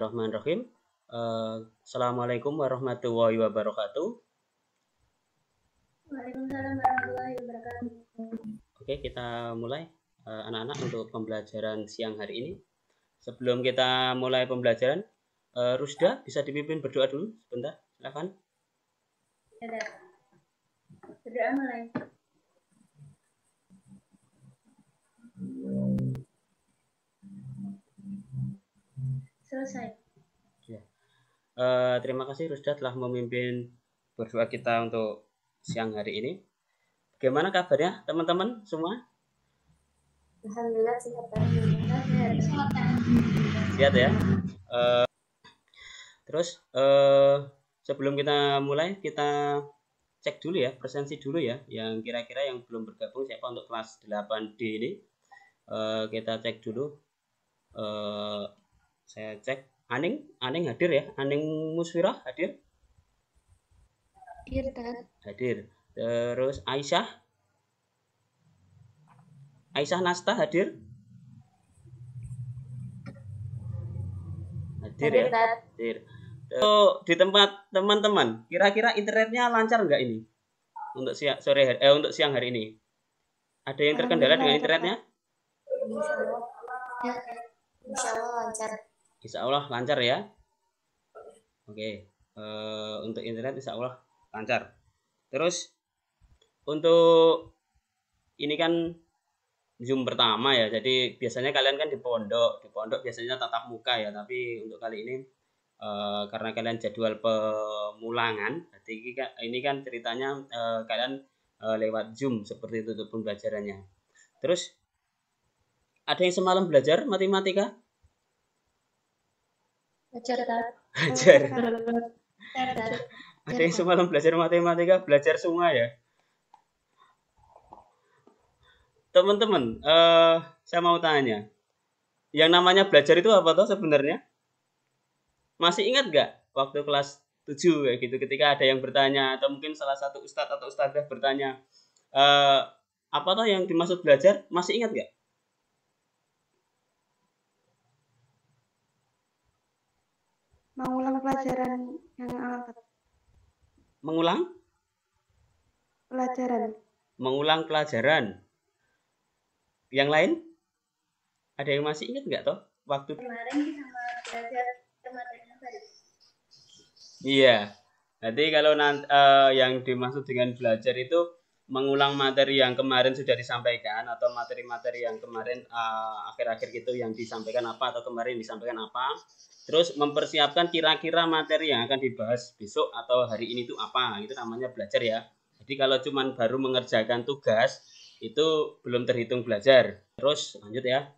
Bismillahirrahmanirrahim. Assalamualaikum warahmatullahi wabarakatuh. Waalaikumsalam warahmatullahi wabarakatuh. Oke, kita mulai anak-anak untuk pembelajaran siang hari ini. Sebelum kita mulai pembelajaran, Rusda bisa dipimpin berdoa dulu sebentar, silakan. Ya, berdoa mulai. Selesai. Ya. Terima kasih Rusda telah memimpin berdoa kita untuk siang hari ini. Bagaimana kabarnya teman-teman semua? Alhamdulillah sehat. Sehat ya. Terus sebelum kita mulai, kita cek dulu ya, presensi dulu ya, yang kira-kira yang belum bergabung siapa untuk kelas 8D ini. Kita cek dulu. Saya cek. Aning hadir ya? Aning Musfirah hadir? Hadir. Terus Aisyah Nasta hadir? Hadir ya? Hadir. Di tempat teman-teman, kira-kira internetnya lancar nggak ini? Untuk untuk siang hari ini. Ada yang terkendala dengan internetnya? Insya Allah lancar. Insya Allah lancar ya. Oke. Untuk internet insya Allah lancar. Terus untuk ini kan Zoom pertama ya. Jadi biasanya kalian kan di pondok biasanya tatap muka ya. Tapi untuk kali ini karena kalian jadwal pemulangan, berarti ini kan ceritanya kalian lewat Zoom seperti itu untuk pembelajarannya. Terus ada yang semalam belajar matematika? Belajar. Ada yang semalam belajar matematika, belajar semua ya? Teman-teman, saya mau tanya, yang namanya belajar itu apa toh sebenarnya? Masih ingat nggak waktu kelas 7 kayak gitu, ketika ada yang bertanya, atau mungkin salah satu ustadz atau ustadzah bertanya, apa toh yang dimaksud belajar? Masih ingat nggak? Mengulang pelajaran yang angkat. Mengulang pelajaran. Yang lain? Ada yang masih ingat nggak toh? Waktu kemarin sama belajar materi tadi. Iya. Jadi kalau yang dimaksud dengan belajar itu mengulang materi yang kemarin sudah disampaikan, atau materi-materi yang kemarin akhir-akhir gitu yang disampaikan apa, atau kemarin disampaikan apa. Terus mempersiapkan kira-kira materi yang akan dibahas besok atau hari ini itu apa. Itu namanya belajar ya. Jadi kalau cuman baru mengerjakan tugas itu belum terhitung belajar. Terus lanjut ya.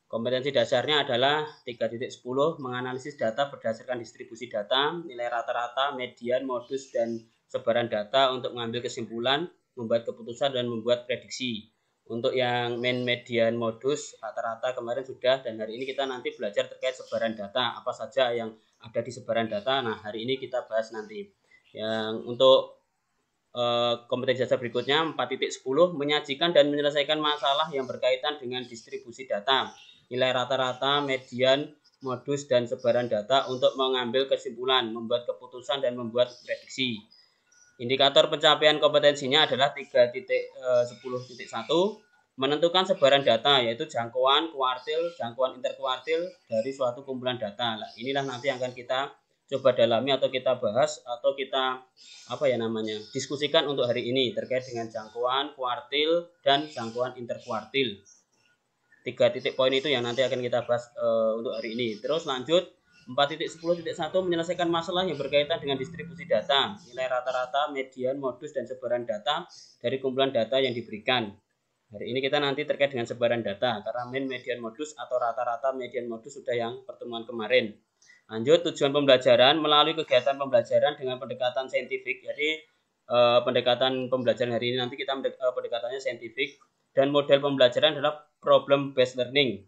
Kompetensi dasarnya adalah 3.10 menganalisis data berdasarkan distribusi data, nilai rata-rata, median, modus, dan sebaran data untuk mengambil kesimpulan, membuat keputusan, dan membuat prediksi. Untuk yang main, median, modus, rata-rata kemarin sudah, dan hari ini kita nanti belajar terkait sebaran data, apa saja yang ada di sebaran data. Nah, hari ini kita bahas nanti. Yang untuk kompetensi dasar berikutnya 4.10 menyajikan dan menyelesaikan masalah yang berkaitan dengan distribusi data, nilai rata-rata, median, modus, dan sebaran data untuk mengambil kesimpulan, membuat keputusan, dan membuat prediksi. Indikator pencapaian kompetensinya adalah 3.10.1 menentukan sebaran data, yaitu jangkauan kuartil, jangkauan interkuartil dari suatu kumpulan data. Nah, inilah nanti yang akan kita coba dalami atau kita bahas atau kita diskusikan untuk hari ini terkait dengan jangkauan kuartil dan jangkauan interkuartil. 3 titik poin itu yang nanti akan kita bahas untuk hari ini. Terus lanjut 4.10.1 menyelesaikan masalah yang berkaitan dengan distribusi data, nilai rata-rata, median, modus, dan sebaran data dari kumpulan data yang diberikan. Hari ini kita nanti terkait dengan sebaran data, karena main, median, modus, atau rata-rata, median, modus sudah yang pertemuan kemarin. Lanjut, tujuan pembelajaran melalui kegiatan pembelajaran dengan pendekatan saintifik. Jadi pendekatan pembelajaran hari ini nanti kita pendekatannya saintifik, dan model pembelajaran adalah problem based learning.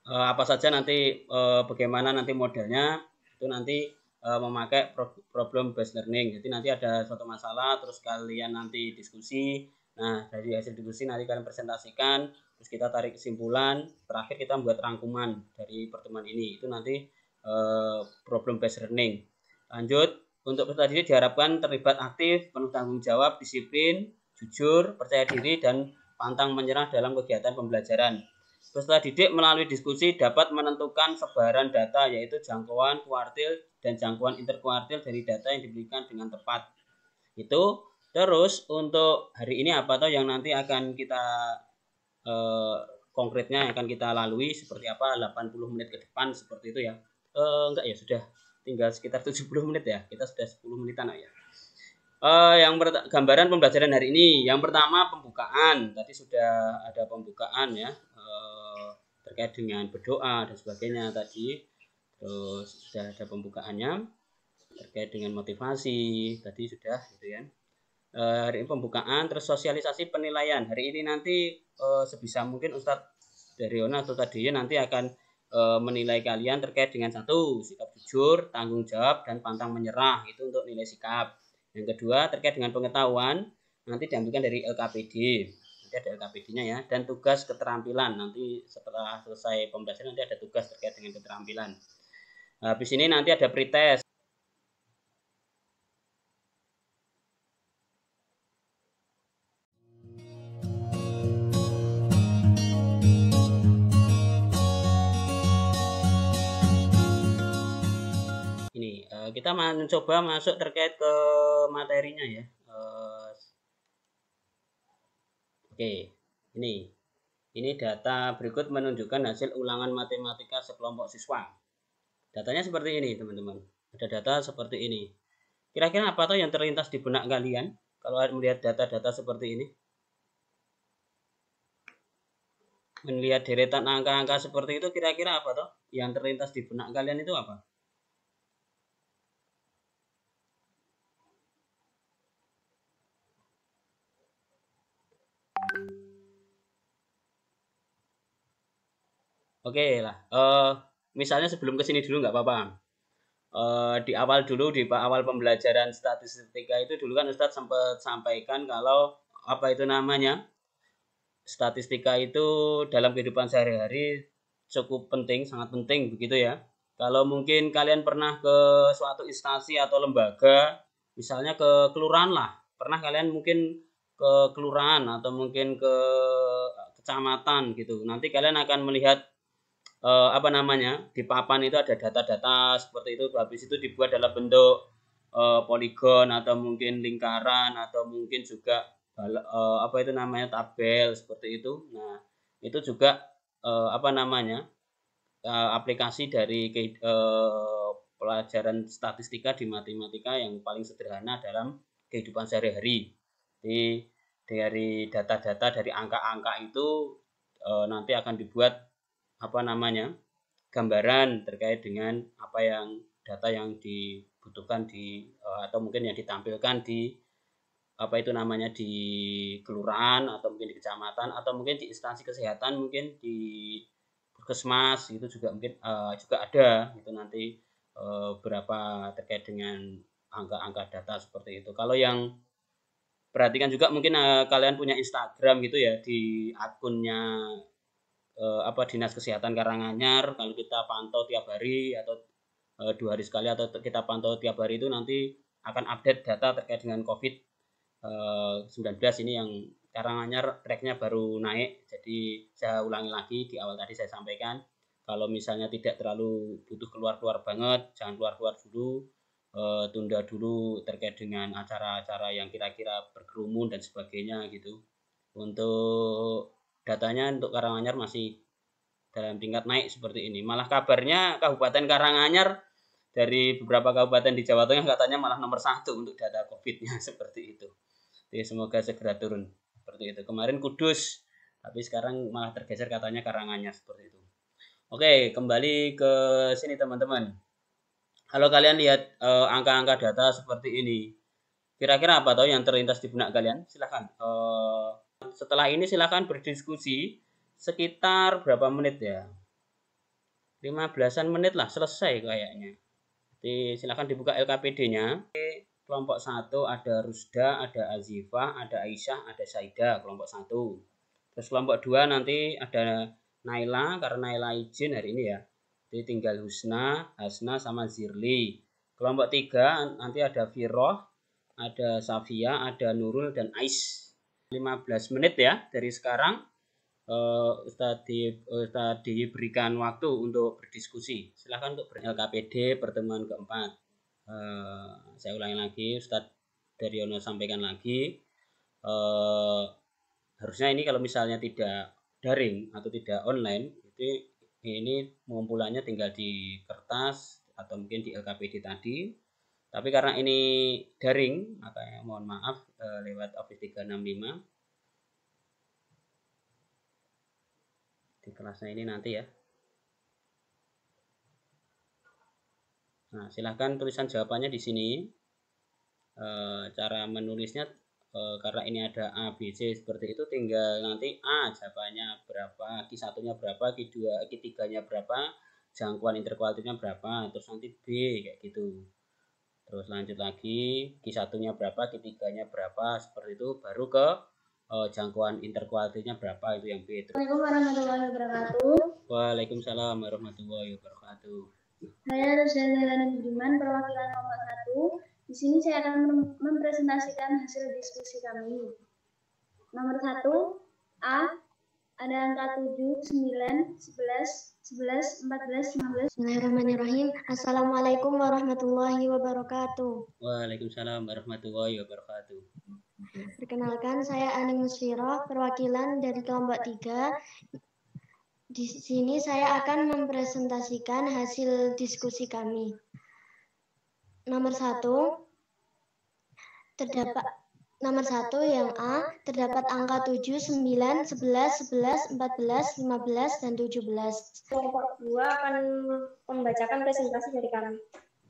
Apa saja nanti bagaimana nanti modelnya itu nanti memakai problem based learning. Jadi nanti ada suatu masalah, terus kalian nanti diskusi. Nah, dari hasil diskusi nanti kalian presentasikan, terus kita tarik kesimpulan, terakhir kita membuat rangkuman dari pertemuan ini. Itu nanti problem based learning. Lanjut, untuk peserta didik diharapkan terlibat aktif, penuh tanggung jawab, disiplin, jujur, percaya diri, dan pantang menyerah dalam kegiatan pembelajaran. Peserta didik melalui diskusi dapat menentukan sebaran data, yaitu jangkauan kuartil dan jangkauan interkuartil dari data yang diberikan dengan tepat. Itu terus untuk hari ini apa toh yang nanti akan kita konkretnya akan kita lalui seperti apa 80 menit ke depan seperti itu ya. Enggak ya, sudah tinggal sekitar 70 menit ya. Kita sudah 10 menitan ya. Gambaran pembelajaran hari ini. Yang pertama pembukaan. Tadi sudah ada pembukaan ya. Terkait dengan berdoa dan sebagainya tadi. Terus sudah ada pembukaannya terkait dengan motivasi tadi sudah gitu ya. Hari ini pembukaan, terus sosialisasi penilaian. Hari ini nanti sebisa mungkin Ustadz Daryono atau Tadiyo nanti akan menilai kalian terkait dengan satu, sikap jujur, tanggung jawab, dan pantang menyerah. Itu untuk nilai sikap. Yang kedua terkait dengan pengetahuan, nanti diambilkan dari LKPD. Nanti ada LKPD-nya ya. Dan tugas keterampilan, nanti setelah selesai pembelajaran nanti ada tugas terkait dengan keterampilan. Habis ini nanti ada pretest. Ini kita mencoba masuk terkait ke materinya ya. Oke, ini data berikut menunjukkan hasil ulangan matematika sekelompok siswa. Datanya seperti ini teman-teman. Ada data seperti ini. Kira-kira apa tuh yang terlintas di benak kalian kalau melihat data-data seperti ini? Melihat deretan angka-angka seperti itu, kira-kira apa tuh yang terlintas di benak kalian itu apa? Oke lah, misalnya sebelum kesini dulu nggak apa-apa. Di awal pembelajaran statistika itu dulu kan Ustadz sempat sampaikan kalau apa itu namanya, statistika itu dalam kehidupan sehari-hari cukup penting, sangat penting begitu ya. Kalau mungkin kalian pernah ke suatu instansi atau lembaga, misalnya ke kelurahan lah, pernah kalian mungkin ke kelurahan atau mungkin ke kecamatan gitu. Nanti kalian akan melihat apa namanya, di papan itu ada data-data seperti itu, habis itu dibuat dalam bentuk poligon atau mungkin lingkaran atau mungkin juga apa itu namanya, tabel seperti itu. Nah itu juga apa namanya, aplikasi dari pelajaran statistika di matematika yang paling sederhana dalam kehidupan sehari-hari. Jadi dari data-data dari angka-angka itu nanti akan dibuat apa namanya, gambaran terkait dengan apa yang data yang dibutuhkan di atau mungkin yang ditampilkan di apa itu namanya, di kelurahan atau mungkin di kecamatan atau mungkin di instansi kesehatan, mungkin di puskesmas itu juga mungkin juga ada itu nanti berapa terkait dengan angka-angka data seperti itu. Kalau yang perhatikan juga mungkin kalian punya Instagram gitu ya, di akunnya apa Dinas Kesehatan Karanganyar. Kalau kita pantau tiap hari atau 2 hari sekali atau kita pantau tiap hari itu nanti akan update data terkait dengan COVID-19 ini yang Karanganyar tracknya baru naik. Jadi saya ulangi lagi, di awal tadi saya sampaikan kalau misalnya tidak terlalu butuh keluar-keluar banget, jangan keluar-keluar dulu, tunda dulu terkait dengan acara-acara yang kira-kira berkerumun dan sebagainya gitu. Untuk datanya untuk Karanganyar masih dalam tingkat naik seperti ini. Malah kabarnya Kabupaten Karanganyar dari beberapa kabupaten di Jawa Tengah katanya malah nomor 1 untuk data COVID-nya seperti itu. Jadi semoga segera turun seperti itu. Kemarin Kudus, tapi sekarang malah tergeser katanya Karanganyar seperti itu. Oke, kembali ke sini teman-teman. Kalau kalian lihat angka-angka data seperti ini, kira-kira apa tahu yang terlintas di benak kalian? Silahkan. Setelah ini silahkan berdiskusi sekitar berapa menit ya, 15-an menit lah selesai kayaknya. Jadi silahkan dibuka LKPD-nya. kelompok 1 ada Rusda, ada Azifah, ada Aisyah, ada Saida, kelompok 1. Terus kelompok 2 nanti ada Naila, karena Naila izin hari ini ya. Jadi tinggal Husna, Hasna, sama Zirli. Kelompok 3 nanti ada Firoh, ada Safia, ada Nurul, dan Ais. 15 menit ya dari sekarang. Ustadz diberikan waktu untuk berdiskusi. Silahkan untuk LKPD pertemuan keempat. Saya ulangi lagi, Ustadz Daryono sampaikan lagi. Harusnya ini kalau misalnya tidak daring atau tidak online, itu ini pengumpulannya tinggal di kertas atau mungkin di LKPD tadi. Tapi karena ini daring, makanya mohon maaf lewat Office 365. Di kelasnya ini nanti ya. Nah, silahkan tulisan jawabannya di sini. Cara menulisnya karena ini ada A, B, C seperti itu, tinggal nanti A jawabannya berapa, Q1-nya berapa, Q2, Q3-nya berapa, jangkauan interkualtifnya berapa, terus nanti B kayak gitu. Terus lanjut lagi, Q1-nya berapa, Q3-nya berapa, seperti itu, baru ke jangkauan interkualtifnya berapa, itu yang B. Assalamualaikum warahmatullahi wabarakatuh. Waalaikumsalam warahmatullahi wabarakatuh. Saya Rusdana Budiman, perwakilan kelompok 1. Di sini saya akan mempresentasikan hasil diskusi kami. Nomor 1, A, ada angka 7, 9, 11, 11, 14, 15. Bismillahirrahmanirrahim. Assalamualaikum warahmatullahi wabarakatuh. Waalaikumsalam warahmatullahi wabarakatuh. Perkenalkan, saya Ani Musfirah, perwakilan dari kelompok 3. Di sini saya akan mempresentasikan hasil diskusi kami. Nomor 1, yang A, terdapat angka 7, 9, 11, 11, 14, 15, dan 17. Kelompok 2 akan membacakan presentasi dari kami.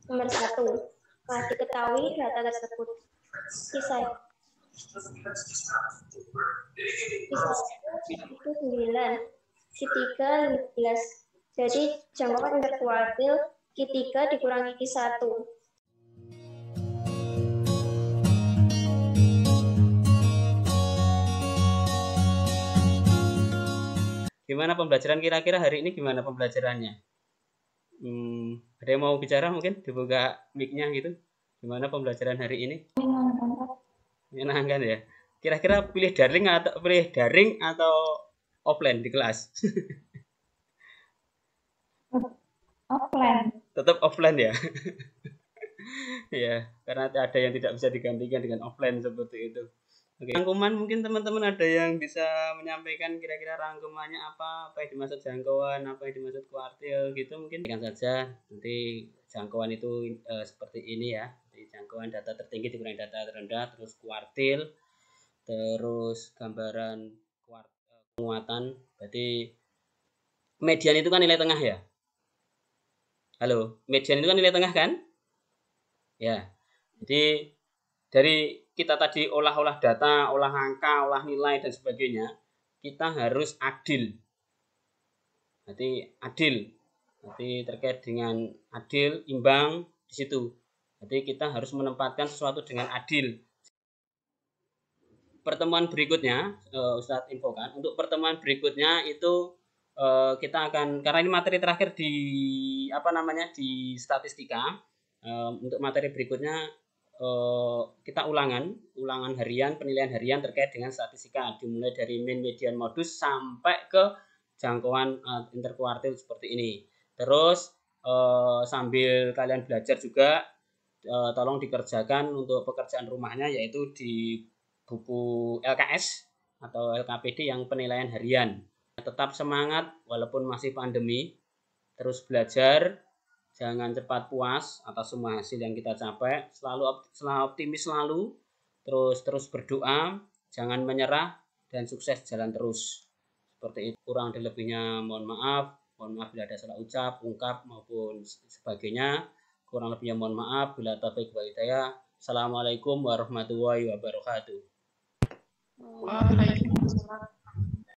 Nomor 1, telah diketahui data tersebut. Kisah itu 9, Q3 15. Jadi jangkauan interkuartil Q3 dikurangi Q1. Gimana pembelajaran kira-kira hari ini, gimana pembelajarannya? Ada yang mau bicara, mungkin dibuka mic-nya gitu. Gimana pembelajaran hari ini? Menyenangkan ya. Kira-kira pilih daring atau offline di kelas? Offline. Tetap offline ya. Ya, karena ada yang tidak bisa digantikan dengan offline seperti itu. Oke. Rangkuman mungkin teman-teman ada yang bisa menyampaikan kira-kira rangkumannya apa yang dimaksud jangkauan, apa yang dimaksud kuartil gitu, mungkin kan saja. Nanti jangkauan itu seperti ini ya. Jadi jangkauan data tertinggi dikurangi data terendah, terus kuartil, terus gambaran penguatan. Berarti median itu kan nilai tengah ya. Halo, median itu kan nilai tengah kan? Ya. Jadi dari kita tadi olah data, olah angka, olah nilai dan sebagainya, kita harus adil. Berarti adil. Berarti terkait dengan adil, imbang di situ. Jadi kita harus menempatkan sesuatu dengan adil. Pertemuan berikutnya, Ustadz infokan, untuk pertemuan berikutnya itu kita akan, karena ini materi terakhir di di statistika. Untuk materi berikutnya kita ulangan harian, penilaian harian terkait dengan statistika, dimulai dari mean, median, modus sampai ke jangkauan interkuartil seperti ini. Terus sambil kalian belajar juga, tolong dikerjakan untuk pekerjaan rumahnya, yaitu di buku LKS atau LKPD yang penilaian harian. Tetap semangat walaupun masih pandemi, terus belajar. Jangan cepat puas atas semua hasil yang kita capai. Selalu optimis selalu. Terus berdoa. Jangan menyerah. Dan sukses jalan terus. Seperti itu. Kurang dan lebihnya mohon maaf. Mohon maaf bila ada salah ucap, ungkap, maupun sebagainya. Kurang lebihnya mohon maaf. Bila taufik wal hidayah. Assalamualaikum warahmatullahi wabarakatuh. Waalaikumsalam.